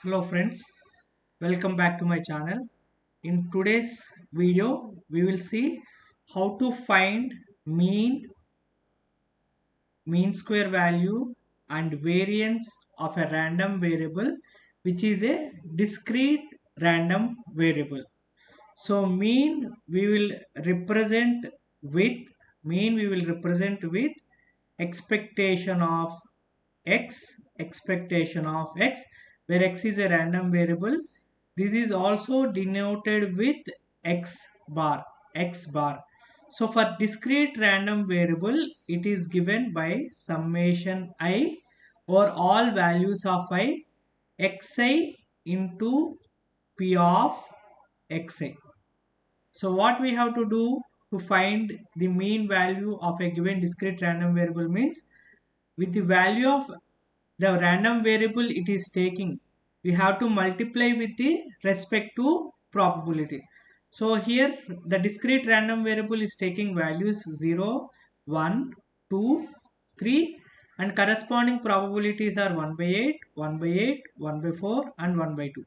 Hello friends, welcome back to my channel. In today's video, we will see how to find mean square value and variance of a random variable which is a discrete random variable. So represent with mean we will represent with expectation of x where x is a random variable. This is also denoted with x bar. So for discrete random variable it is given by summation I or all values of I xi into p of xi. So what we have to do to find the mean value of a given discrete random variable means with the value of the random variable it is taking, we have to multiply with the respect to probability. So here the discrete random variable is taking values 0, 1, 2, 3, and corresponding probabilities are 1 by 8, 1 by 8, 1 by 4 and 1 by 2.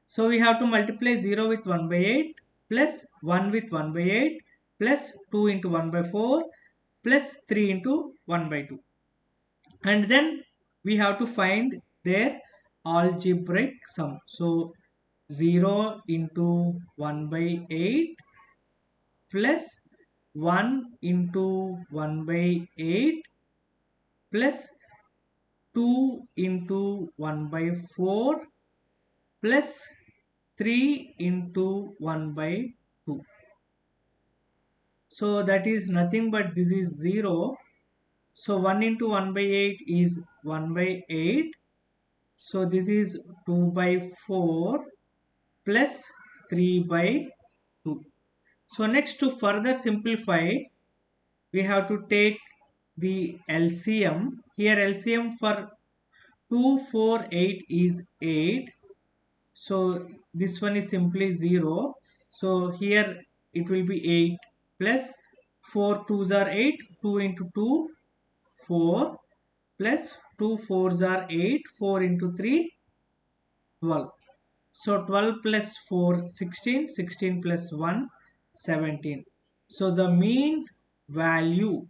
So we have to multiply 0 with 1 by 8 plus 1 with 1 by 8 plus 2 into 1 by 4 plus 3 into 1 by 2. And then we have to find their algebraic sum. So 0 into 1 by 8 plus 1 into 1 by 8 plus 2 into 1 by 4 plus 3 into 1 by 2. So that is nothing but this is 0. So 1 into 1 by 8 is 1 by 8. So this is 2 by 4 plus 3 by 2. So next, to further simplify, we have to take the LCM. Here LCM for 2, 4, 8 is 8. So this one is simply 0. So here it will be 8 plus 4 2s are 8. 2 into 2, 4 plus 2 4s are 8. 4 into 3, 12. So 12 plus 4, 16. 16 plus 1, 17. So the mean value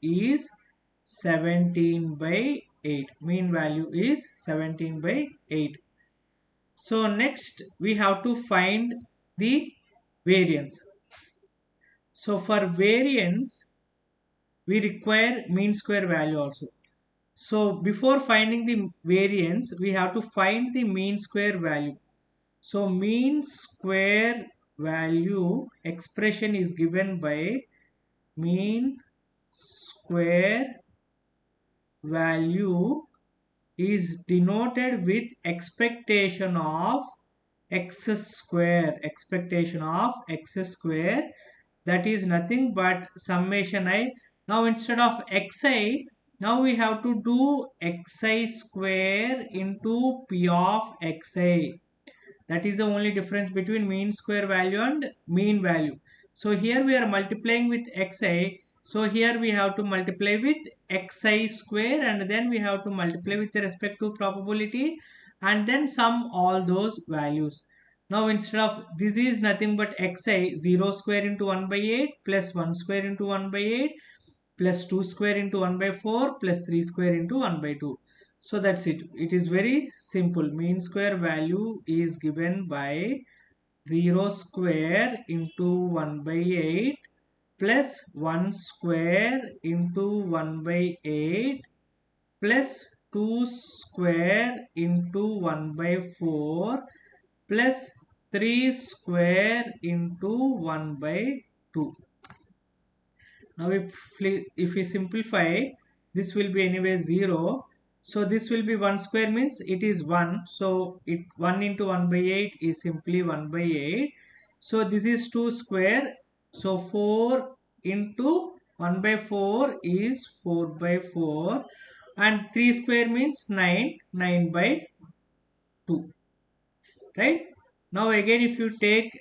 is 17 by 8. Mean value is 17 by 8. So next we have to find the variance. So for variance we require mean square value also. So before finding the variance we have to find the mean square value. So mean square value expression is given by mean square value is denoted with expectation of x square. Expectation of x square, that is nothing but summation I. Now instead of xi, now we have to do xi square into p of xi. That is the only difference between mean square value and mean value. So here we are multiplying with xi. So here we have to multiply with xi square and then we have to multiply with respect to probability and then sum all those values. Now instead of this is nothing but xi, 0 square into 1 by 8 plus 1 square into 1 by 8 plus 2 square into 1 by 4 plus 3 square into 1 by 2. So that's it. It is very simple. Mean square value is given by 0 square into 1 by 8 plus 1 square into 1 by 8 plus 2 square into 1 by 4 plus 3 square into 1 by 2. Now if we simplify, this will be anyway 0. So this will be 1 square means it is 1. So 1 into 1 by 8 is simply 1 by 8. So this is 2 square. So 4 into 1 by 4 is 4 by 4. And 3 square means 9. 9 by 2. Right? Now again if you take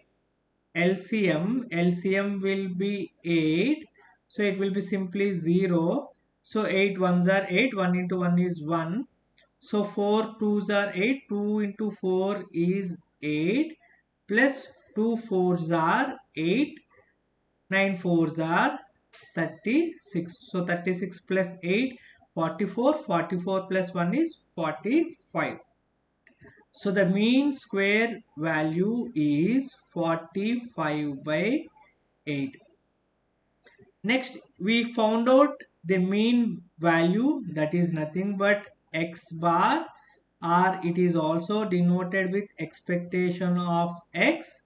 LCM will be 8. So it will be simply 0. So 8 ones are 8. 1 into 1 is 1. So 4 2s are 8. 2 into 4 is 8. Plus 2 4s are 8. 9 4s are 36. So 36 plus 8, 44. 44 plus 1 is 45. So the mean square value is 45 by 8. Next, we found out the mean value, that is nothing but x bar, or it is also denoted with expectation of x,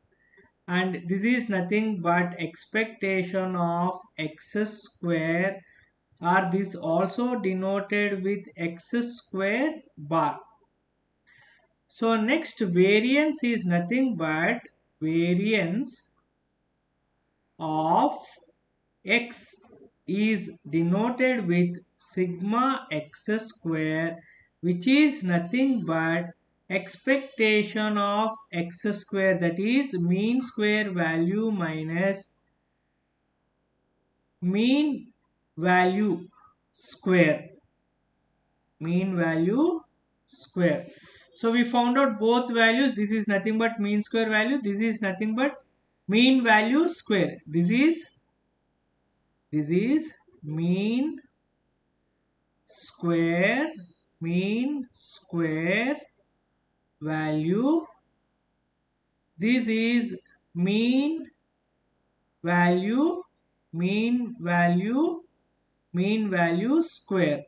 and this is nothing but expectation of x square, or this also denoted with x square bar. So next, variance is nothing but variance of x is denoted with sigma x square, which is nothing but expectation of x square, that is mean square value minus mean value square. Mean value square. So we found out both values. This is nothing but mean square value. This is nothing but mean value square. This is mean square, mean square value. This is mean value, mean value, mean value square,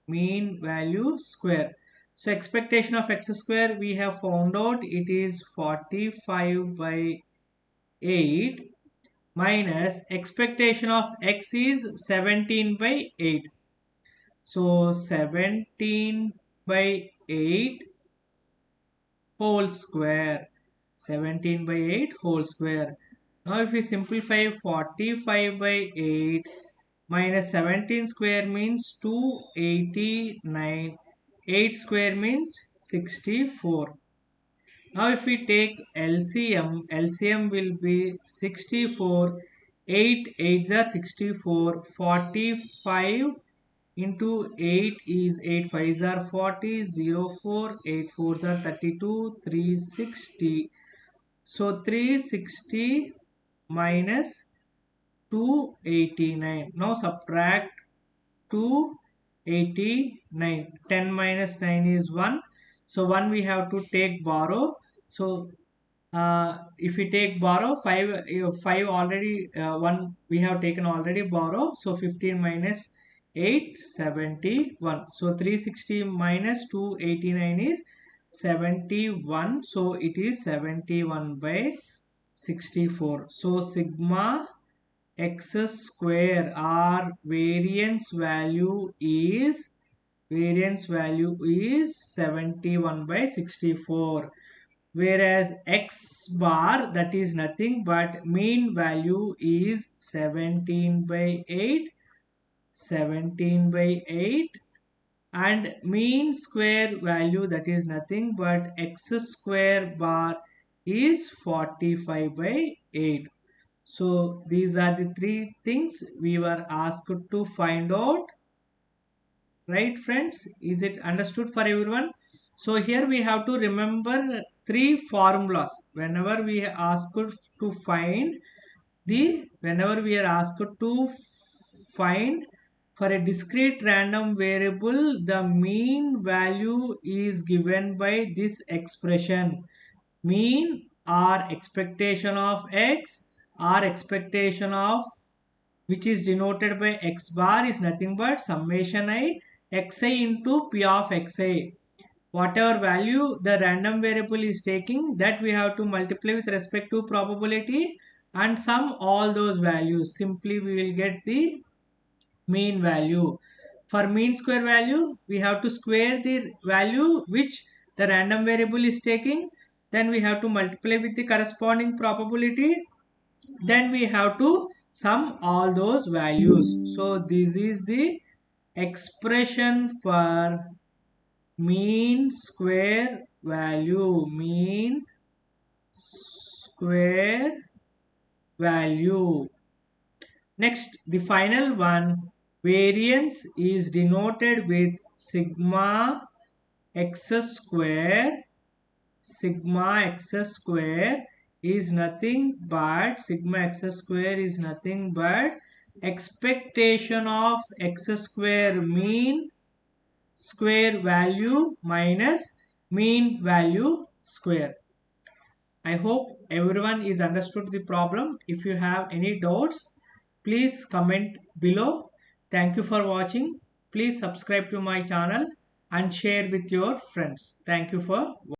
mean value square. So expectation of x square we have found out, it is 45 by 8 minus expectation of x is 17 by 8. So 17 by 8 whole square. 17 by 8 whole square. Now if we simplify, 45 by 8 minus 17 square means 289. 8 square means 64. Now if we take LCM, LCM will be 64. 8 8s are 64. 45 into 8 is 8 5s are 40. 0 4 8 4s are 32. 360. So 360 minus 289. Now subtract 289. 10 minus 9 is 1. So 1 we have to take borrow. So if we take borrow, 5 already, 1 we have taken already borrow. So 15 minus 8, 71. So 360 minus 289 is 71. So it is 71 by 64. So sigma x square, or variance value is 71 by 64, whereas x bar, that is nothing but mean value is 17 by 8, 17 by 8, and mean square value, that is nothing but x square bar is 45 by 8. So these are the three things we were asked to find out. Right, friends? Is it understood for everyone? So here we have to remember three formulas. Whenever we are asked to find for a discrete random variable, the mean value is given by this expression. Mean or expectation of x, or expectation of, which is denoted by x bar, is nothing but summation I xi into p of xi. Whatever value the random variable is taking, that we have to multiply with respect to probability and sum all those values. Simply we will get the mean value. For mean square value, we have to square the value which the random variable is taking. Then we have to multiply with the corresponding probability. Then we have to sum all those values. So this is the expression for mean square value. Mean square value. Next, the final one, variance is denoted with sigma x square, sigma x square is nothing but expectation of x square mean square value minus mean value square. I hope everyone is understood the problem. If you have any doubts, please comment below. Thank you for watching. Please subscribe to my channel and share with your friends. Thank you for watching.